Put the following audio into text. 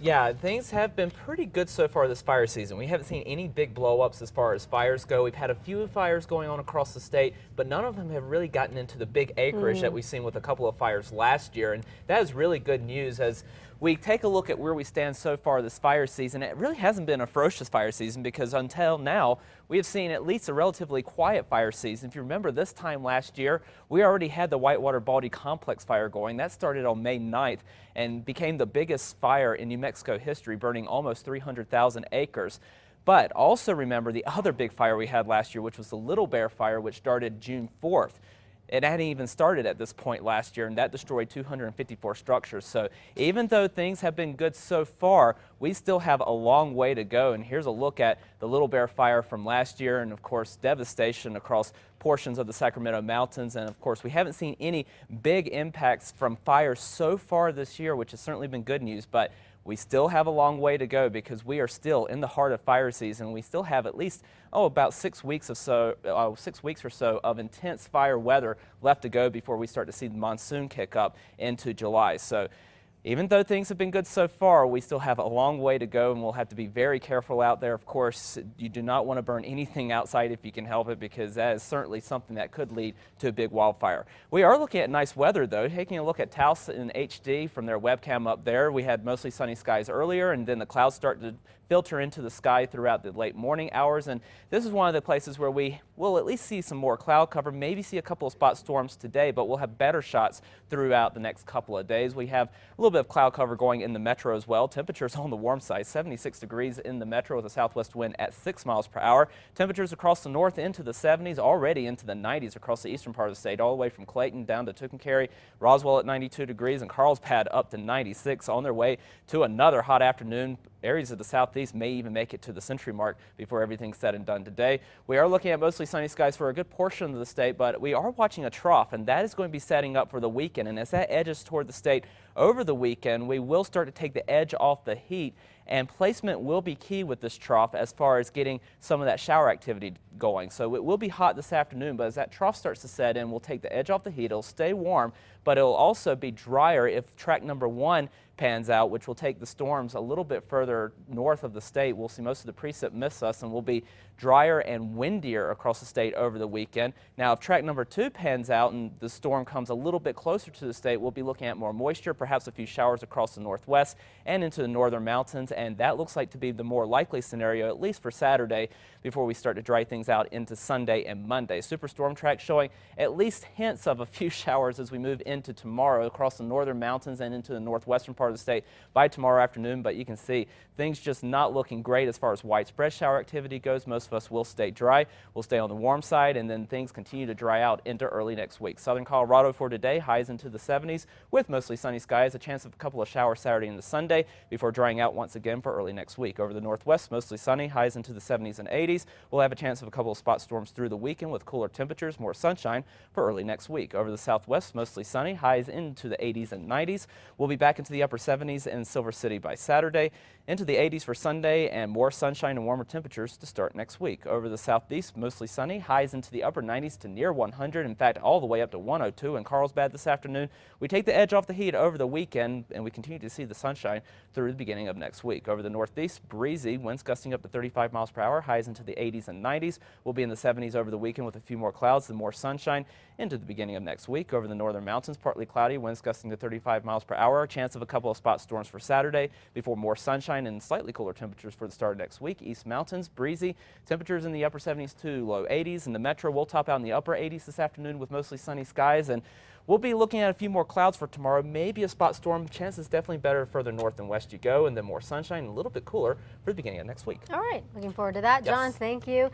Yeah, things have been pretty good so far this fire season. We haven't seen any big blow-ups as far as fires go. We've had a few fires going on across the state, but none of them have really gotten into the big acreage that we've seen with a couple of fires last year, and that is really good news as we take a look at where we stand so far this fire season. It really hasn't been a ferocious fire season because until now, we have seen at least a relatively quiet fire season. If you remember this time last year, we already had the Whitewater Baldy Complex fire going. That started on May 9th and became the biggest fire in New Mexico history, burning almost 300,000 acres. But also remember the other big fire we had last year, which was the Little Bear Fire, which started June 4th. It hadn't even started at this point last year, and that destroyed 254 structures. So even though things have been good so far, we still have a long way to go. And here's a look at the Little Bear Fire from last year, and of course devastation across portions of the Sacramento Mountains. And of course we haven't seen any big impacts from fires so far this year, which has certainly been good news. But we still have a long way to go because we are still in the heart of fire season. We still have at least, about 6 weeks or so of intense fire weather left to go before we start to see the monsoon kick up into July. So even though things have been good so far, we still have a long way to go, and we'll have to be very careful out there. Of course, you do not want to burn anything outside if you can help it, because that is certainly something that could lead to a big wildfire. We are looking at nice weather, though. Taking a look at Taos in HD from their webcam up there, we had mostly sunny skies earlier, and then the clouds start to filter into the sky throughout the late morning hours. And this is one of the places where we will at least see some more cloud cover, maybe see a couple of spot storms today, but we'll have better shots throughout the next couple of days. We have a little bit of cloud cover going in the metro as well. Temperatures on the warm side, 76 degrees in the metro with a southwest wind at 6 miles per hour. Temperatures across the north into the 70s, already into the 90s across the eastern part of the state, all the way from Clayton down to Tucumcari, Roswell at 92 degrees, and Carlsbad up to 96, on their way to another hot afternoon. Areas of the southeast may even make it to the century mark before everything's said and done today. We are looking at mostly sunny skies for a good portion of the state, but we are watching a trough, and that is going to be setting up for the weekend. And as that edges toward the state over the weekend, we will start to take the edge off the heat, and placement will be key with this trough as far as getting some of that shower activity going. So it will be hot this afternoon, but as that trough starts to set in, we'll take the edge off the heat. It'll stay warm, but it'll also be drier if track number 1 pans out, which will take the storms a little bit further north of the state. We'll see most of the precip miss us, and we'll be drier and windier across the state over the weekend. Now, if track number 2 pans out and the storm comes a little bit closer to the state, we'll be looking at more moisture, perhaps a few showers across the northwest and into the northern mountains, and that looks like to be the more likely scenario, at least for Saturday, before we start to dry things out into Sunday and Monday. Superstorm track showing at least hints of a few showers as we move into tomorrow across the northern mountains and into the northwestern part of the state by tomorrow afternoon, but you can see things just not looking great as far as widespread shower activity goes. Most of us will stay dry. We'll stay on the warm side, and then things continue to dry out into early next week. Southern Colorado for today, highs into the 70s with mostly sunny skies, a chance of a couple of showers Saturday into Sunday before drying out once again for early next week. Over the northwest, mostly sunny, highs into the 70s and 80s. We'll have a chance of a couple of spot storms through the weekend with cooler temperatures, more sunshine for early next week. Over the southwest, mostly sunny, highs into the 80s and 90s. We'll be back into the upper 70s in Silver City by Saturday, into the 80s for Sunday, and more sunshine and warmer temperatures to start next week. Over the southeast, mostly sunny, highs into the upper 90s to near 100, in fact all the way up to 102 in Carlsbad this afternoon. We take the edge off the heat over the weekend, and we continue to see the sunshine through the beginning of next week. Over the northeast, breezy, winds gusting up to 35 miles per hour, highs into the 80s and 90s. We'll be in the 70s over the weekend with a few more clouds and more sunshine into the beginning of next week. Over the northern mountains, partly cloudy, winds gusting to 35 miles per hour, a chance of a couple of spot storms for Saturday before more sunshine and slightly cooler temperatures for the start of next week. East mountains, breezy, temperatures in the upper 70s to low 80s. In the metro, we'll top out in the upper 80s this afternoon with mostly sunny skies, and we'll be looking at a few more clouds for tomorrow, maybe a spot storm. Chance is definitely better further north and west you go, and then more sunshine, a little bit cooler for the beginning of next week. All right, looking forward to that. John, Yes. thank you.